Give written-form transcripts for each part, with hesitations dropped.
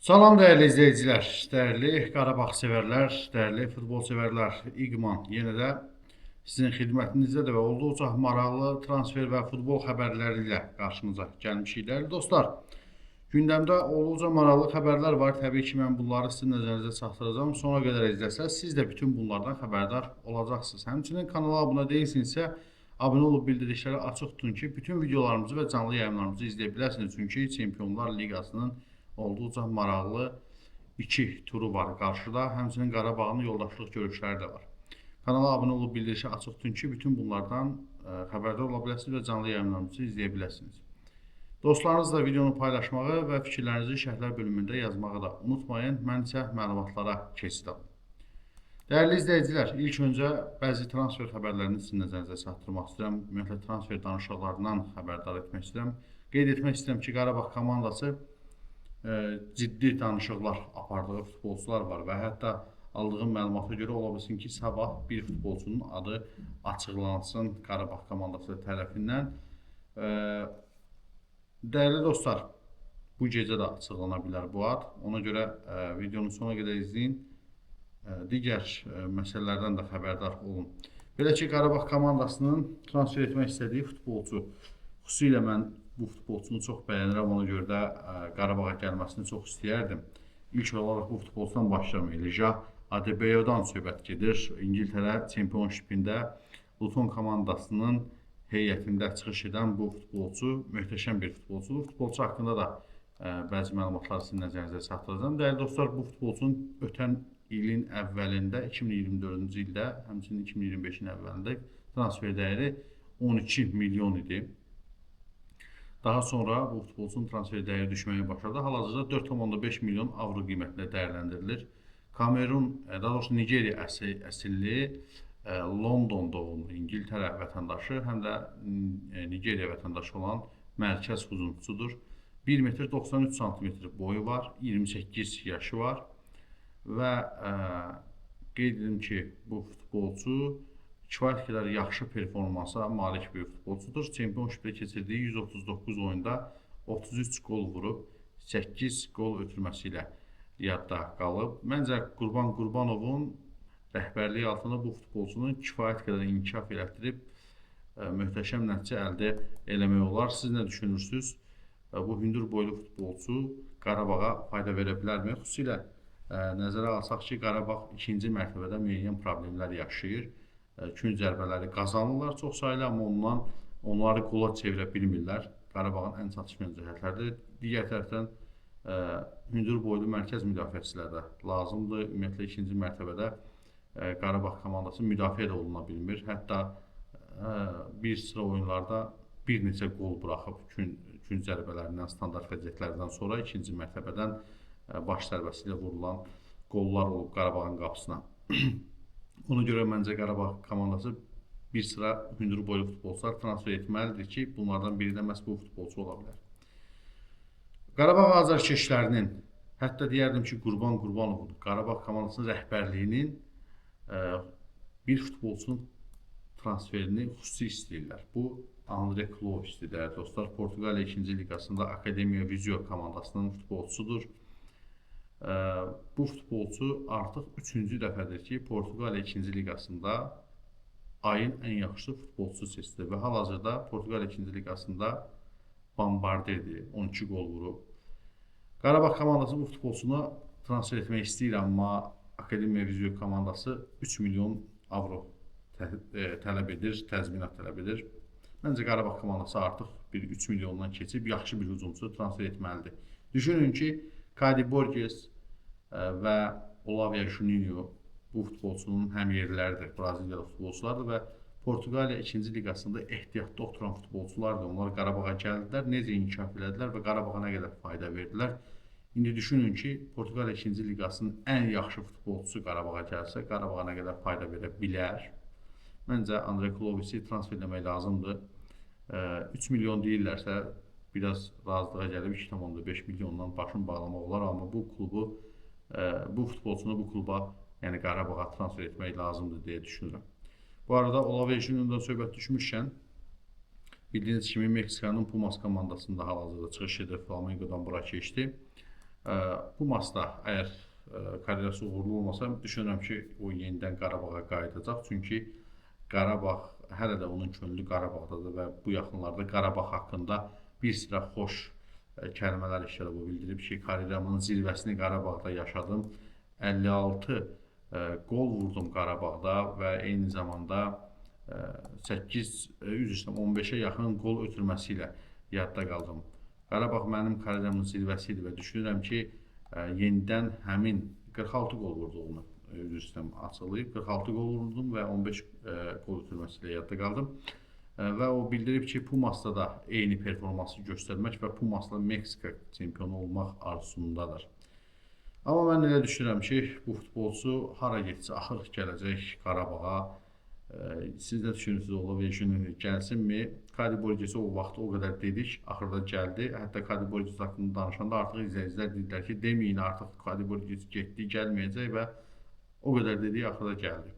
Salam değerli izleyiciler, değerli Qarabağ sevərlər, değerli futbol sevərlər. İqman yenə də sizin xidmətinizdədir və olduqca maraqlı transfer və futbol xəbərləri ilə qarşınıza gəlmişik. Değerli dostlar, gündəmdə olduqca maraqlı xəbərlər var. Təbii ki, mən bunları sizin nəzərinizə çatdıracağım. Sona qədər izləsəz, siz də bütün bunlardan xəbərdar olacaqsınız. Həmçinin kanala abunə deyilsinizsə, abunə olub bildirişləri açıq tutun ki, bütün videolarımızı və canlı yayımlarımızı izləyə biləsiniz. Çünki Çempionlar Liqasının olduqca maraqlı iki turu var qarşıda. Həmçinin Qarabağın yoldaşlıq görüşləri də var. Kanala abunə olub bildirişi açıq tutun ki, bütün bunlardan xəbərdar ola biləsiniz və canlı yayımlarımızı izləyə biləsiniz. Dostlarınızla videonu paylaşmağı və fikirlərinizi şərhlər bölümündə yazmağı da unutmayın. Mən isə məlumatlara keçid alım. Değerli izləyicilər, ilk öncə bəzi transfer xəbərlərini sizin nəzərinizə çatdırmaq istəyirəm. Ümumiyyətlə transfer danışıqlarından xəbərdar etmək istəyirəm. Qeyd etmək istəyirəm ki, Qarabağ komandası ciddi danışıqlar apardığı futbolçular var və hətta aldığım məlumata görə ola bilsin ki, sabah bir futbolçunun adı açıqlansın Qarabağ komandası tərəfindən. Değerli dostlar, bu gecə də açıqlana bilər bu ad. Ona görə videonun sona qədər izləyin. Digər məsələlərdən də xəbərdar olun. Belə ki, Qarabağ komandasının transfer etmək istədiyi futbolçu, xüsusilə mən bu futbolçunu çox bəyənirəm, ona görə də Qarabağa gəlməsini çox istəyərdim. İlk olaraq bu futbolçudan başlayıram. Elijah Adebayo'dan söhbət gedir. İngiltərə Championship'ində Luton komandasının heyətində çıxış edən bu futbolçu möhtəşəm bir futbolçudur. Futbolçu haqqında da bəzi məlumatları sizin nəzərinizə çatdıracağam. Dəyərli dostlar, bu futbolçunun ötən ilin əvvəlində 2024-cü ildə, həmçinin 2025-in əvvəlində transfer dəyəri 12 milyon idi. Daha sonra bu futbolçunun transfer dəyəri düşməyə başladı. Hal-hazırda 4,5 milyon avro qiymətində dəyərləndirilir. Kamerun, daha doğrusu Nigeriya əsilli, London doğumlu İngiltərə vətəndaşı, həm də Nigeriya vətəndaşı olan mərkəz hücumçusudur. 1 metr 93 sm boyu var, 28 yaşı var və qeyd edim ki, bu futbolçu kifayət qədər yaxşı performansa malik bir futbolçudur. Championship'də keçirdiyi 139 oyunda 33 gol vurub, 8 gol ötürməsi ilə yadda qalıb. Məncə Qurban Qurbanovun rəhbərliyi altında bu futbolçunun kifayət qədər inkişaf elətdirib möhtəşəm nəticə əldə eləmək olar. Siz nə düşünürsünüz? Bu hündür boylu futbolçu Qarabağa fayda verə bilərmi? Xüsusilə nəzərə alsaq ki, Qarabağ ikinci mərtəbədə müəyyən problemlər yaşayır. Künc zərbələri qazanırlar çox saylı, amma onları qola çevirə bilmirlər. Qarabağın ən çatışmayan cəhətləridir. Digər tərəfdən hündür boylu mərkəz müdafiəçilər də lazımdır. Ümumiyyətlə ikinci mərtəbədə Qarabağ komandası müdafiə də oluna bilmir. Hətta bir sıra oyunlarda bir neçə qol buraxıb künc zərbələrindən, standart vəziyyətlərdən sonra ikinci mərtəbədən baş zərbəsi ilə vurulan qollar olub Qarabağın qapısına. Ona görə məncə Qarabağ komandası bir sıra hündür boylu futbolçular transfer etməlidir ki, bunlardan biri də məhz bu futbolçu ola bilər. Qarabağ azarkeşlərinin, hətta deyərdim ki, Qurban Qurbanovun, Qarabağ komandasının rəhbərliyinin bir futbolçunun transferini xüsusi istəyirlər. Bu Andre Clovis'dir, dəyərli dostlar. Portuqaliya 2-ci liqasında Akademiya Vizio komandasının futbolçusudur. Bu futbolçu artıq 3-cü dəfədir ki, Portuqaliya 2-ci liqasında ayın ən yaxşı futbolçusu seçilir və hal-hazırda Portuqaliya 2-ci liqasında bombardirdir, 12 gol vurub. Qarabağ komandası bu futbolçunu transfer etmək istəyir, amma Akademiya Vizio komandası 3 milyon avro tələb edir, təzminat tələb edir. Məncə Qarabağ komandası artıq bir 3 milyondan keçib yaxşı bir hücumçu transfer etməlidir. Düşünün ki, Kadi Borges və Olavia Juninho bu futbolçunun həmyerliləridir, Braziliyalı futbolçulardır və Portuqaliya 2-ci liqasında ehtiyatda oturan futbolçulardır. Onlar Qarabağa gəldilər, necə inkişaf elədilər və Qarabağa nə qədər fayda verdilər. İndi düşünün ki, Portuqaliya 2-ci liqasının ən yaxşı futbolçusu Qarabağa gəlsə, Qarabağa nə qədər fayda verə bilər. Məncə Andre Clovis'i transfer etmək lazımdır. 3 milyon deyirlərsə, biraz razılığa gəlib 2,5 milyondan başını bağlamaq olar, amma bu futbolçunu bu kluba, yəni Qarabağa transfer etmək lazımdır deyə düşünürəm. Bu arada Olavia Junio'dan söhbət düşmüşkən, bildiğiniz kimi Meksikanın Pumas komandasında hal-hazırda çıxış edir, Flamengo'dan bura keçdi. Bu maçda əgər karyerası uğurlu olmasa, düşünürəm ki, o yenidən Qarabağa qayıdacaq. Çünki Qarabağ hələ də onun könlü Qarabağdadır və bu yaxınlarda Qarabağ haqqında bir sıra xoş kəlmələr işlədib. O bildirib ki, karyerimin zirvəsini Qarabağda yaşadım. 56 qol vurdum Qarabağda və eyni zamanda 15-ə yaxın qol ötürməsi ilə yadda qaldım. Qarabağ mənim karyerimin zirvəsi idi və düşünürəm ki, yenidən həmin 46 qol vurduğunu açıqlayıb. 46 qol vurdum və 15 qol ötürməsi ilə yadda qaldım. Və o bildirib ki, Pumasda da eyni performansı göstərmək və Pumasla Meksika çempionu olmaq arzusundadır. Amma mən elə düşünürəm ki, bu futbolçu hara getsə, axır gələcək Qarabağa. Siz də düşünürsünüz, ola verir, gəlsinmi? Kadi Borgesi o vaxt o qədər dedik, axırda gəldi. Hətta Kadi Borgesi haqqında danışanda artıq izləyicilər dedilər ki, deməyin artıq Kadi Borgesi getdi, gəlməyəcək və o qədər dedik, axırda gəldi.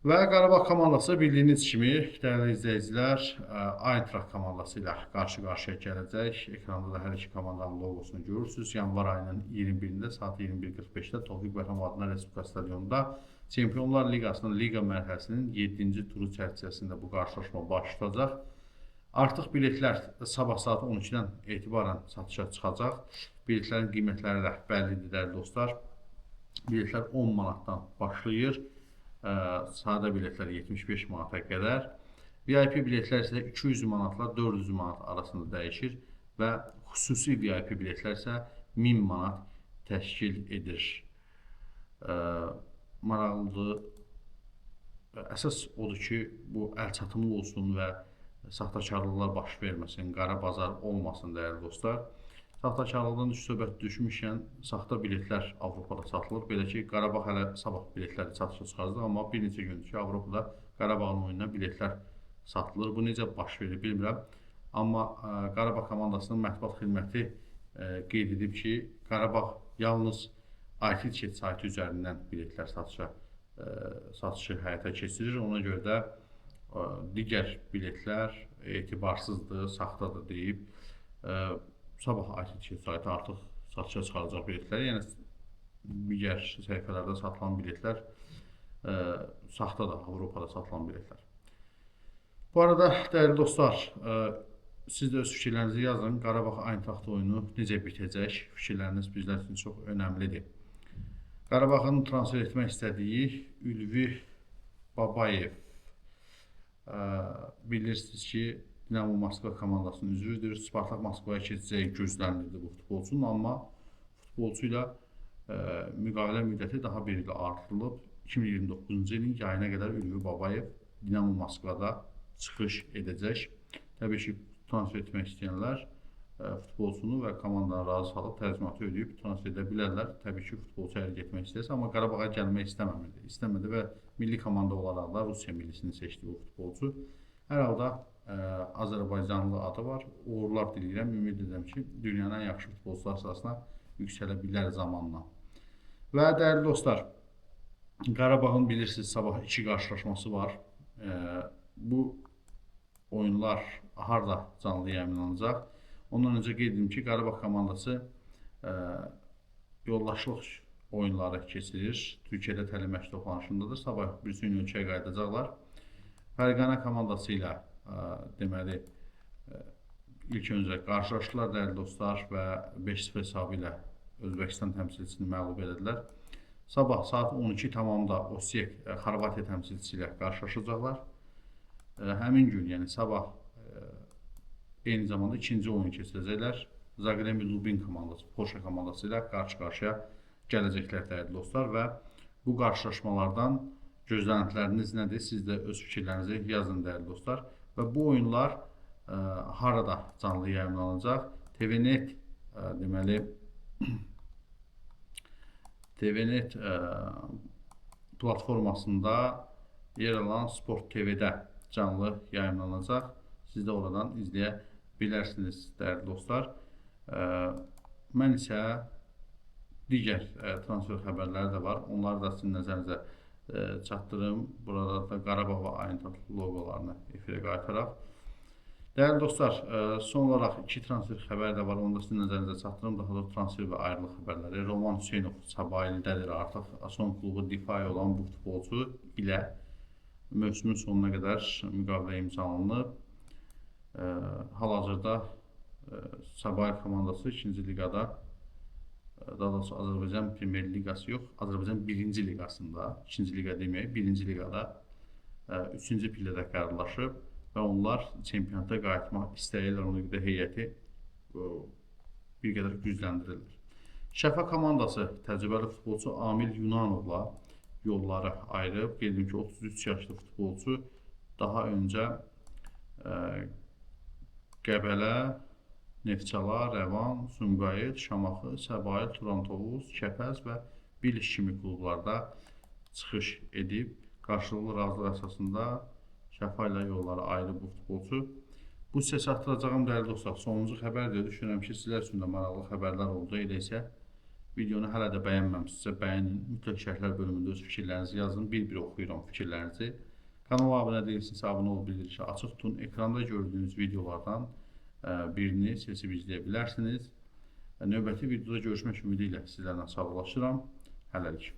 Və Qarabağ komandası bildiyiniz kimi, dəyərli izləyicilər, Eintracht komandası ilə qarşı-qarşıya gələcək. Ekranda da hər iki komandanın loqosunu görürsünüz. Yanvar ayının 21-də saat 21:45-də Tofiq Bəhram adına Respublika stadionunda Çempionlar Liqasının liqa mərhələsinin 7-ci turu çərçivəsində bu qarşılaşma başlayacaq. Artıq biletlər sabah saat 12-dən etibarən satışa çıxacaq. Biletlərin qiymətləri də bəllidir, dəyərli dostlar. Biletlər 10 manatdan başlayır. Sadə biletlər 75 manata qədər. VIP biletlər isə 200 manatla 400 manat arasında dəyişir və xüsusi VIP biletlər isə 1000 manat təşkil edir. Maraqlıdır. Əsas odur ki, bu əlçatımlı olsun və saxtakarlıqlar baş verməsin, qara bazar olmasın, dəyərli dostlar. Saxtakarlıqdan söhbət düşmüşkən, saxta biletlər Avropada satılır. Belə ki, Qarabağ hələ sabah biletləri satışa çıxaracaq, amma bir neçə gündür ki, Avropada Qarabağın oyununa biletlər satılır. Bu necə baş verir bilmirəm. Amma Qarabağ komandasının mətbuat xidməti qeyd edib ki, Qarabağ yalnız iTicket saytı üzərindən biletlər satışı həyata keçirir. Ona görə də digər biletlər etibarsızdır, saxtadır deyib sabah iTicket saytı artıq satışa çıxaracaq biletləri. Yəni digər səhifələrdə satılan biletlər saxtadır, Avropada satılan biletlər. Bu arada dəyərli dostlar, siz də öz fikirlərinizi yazın. Qarabağ Eintracht oyunu necə bitəcək? Fikirləriniz bizlər üçün çox önəmlidir. Qarabağın transfer etmək istədiyi Ülvi Babayev. Bilirsiniz ki, Dinamo Moskva komandasının üzvüdür. Spartak Moskvaya keçəcəyi gözlənilirdi bu futbolçunun, amma futbolçu ilə müqavilə müddəti daha bir il artırılıb. 2029-cu ilin yayına qədər Ülvi Babayev Dinamo Moskvada çıxış edəcək. Təbii ki, transfer etmək istəyənlər futbolçunu və komandanı razı salıb tərcümatı ödəyib transfer edə bilərlər. Təbii ki, futbolçu əgər getmək istəyirsə, amma Qarabağa gəlmək istəmədi və milli komanda olaraq da Rusiya millisini seçdi bu futbolçu. Hər halda Azərbaycanlı adı var. Uğurlar diləyirəm. Ümid edirəm ki, dünyanın ən yaxşı futbolçular sırasına yüksələ bilər zamanla. Və dəyərli dostlar, Qarabağın bilirsiniz sabah 2 qarşılaşması var. Bu oyunlar harda canlı yayımlanacaq? Ondan öncə qeyd edim ki, Qarabağ komandası yoldaşlıq oyunları keçirir. Türkiyədə təlim məşq toplanışındadır. Sabah birisi gün ölkəyə qayıdacaqlar. Fərqana komandası ilə deməli ilk öncə qarşılaşdılar dəyərli dostlar və 5-0 hesabı ilə Özbəkistan təmsilçisini məğlub edədilər. Sabah saat 12 tamamda Osijek Xorvatiya təmsilçisi ilə qarşılaşacaqlar. Həmin gün, yəni sabah eyni zamanda ikinci oyunu keçirəcəklər. Zagreb Lubin komandası, Polşa komandası ilə qarşı-qarşıya gələcəklər dəyərli dostlar və bu qarşılaşmalardan gözləntiləriniz nədir? Siz də öz fikirlərinizi yazın dəyərli dostlar. Və bu oyunlar harada canlı yayımlanacaq? TVNet deməli TVNet platformasında yer alan Sport TV-də canlı yayımlanacaq. Siz də oradan izləyə bilərsiniz dəyərli dostlar. Mən isə digər transfer xəbərləri də var. Onları da sizin nəzərinizə çatdırım. Burada da Qarabağ və Eintracht loqolarını efirə qaytaraq. Değerli dostlar, son olaraq 2 transfer xəbəri də var. Onu da sizin nəzərinizə çatdırım. Daha doğrusu transfer və ayrılıq xəbərləri. Roman Hüseynov Sabahildədir artıq. Son klubu Difai olan bu futbolçu ilə mövsümün sonuna qədər müqavilə imzalanıb. Hal-hazırda Sabahil komandası 2-ci liqada, daha doğrusu Azərbaycan Premyer Liqası yox, Azərbaycan 1-ci liqasında, 2-ci liqa demək, 1-ci liqada 3-cü pillədə qarşılaşıb və onlar çempionata qayıtmaq istəyirlər. Ona görə heyəti bir qədər gücləndirilir. Şəfa komandası təcrübəli futbolçu Amil Yunanovla yolları ayırıb. Qeyd edim ki, 33 yaşlı futbolçu daha öncə Qəbələ, Neftçala, Rəvan, Sumqayıt, Şamaxı, Səbail, Turantovuz, Kəpəz və Biliş kimi klublarda çıxış edib. Qarşılıqlı razılıq əsasında Şəfa ilə yolları ayrı bu futbolçu. Bu sizə çatdıracağım dəyərli dostlar. Sonuncu xəbərdir. Düşünürəm ki, sizlər üçün də maraqlı xəbərlər oldu. Elə isə videonu hələ də bəyənməmişsinizsə bəyənin. Mütləq şərhlər bölümündə öz fikirlərinizi yazın. Bir-bir oxuyuram fikirlərinizi. Kanala abunə deyilsinizsə abunə olub bildirişi açıq tutun. Ekranda gördüyünüz videolardan birini seçib izləyə bilərsiniz. Növbəti videoda görüşmək ümidi ilə sizlərlə sağollaşıram. Hələlik.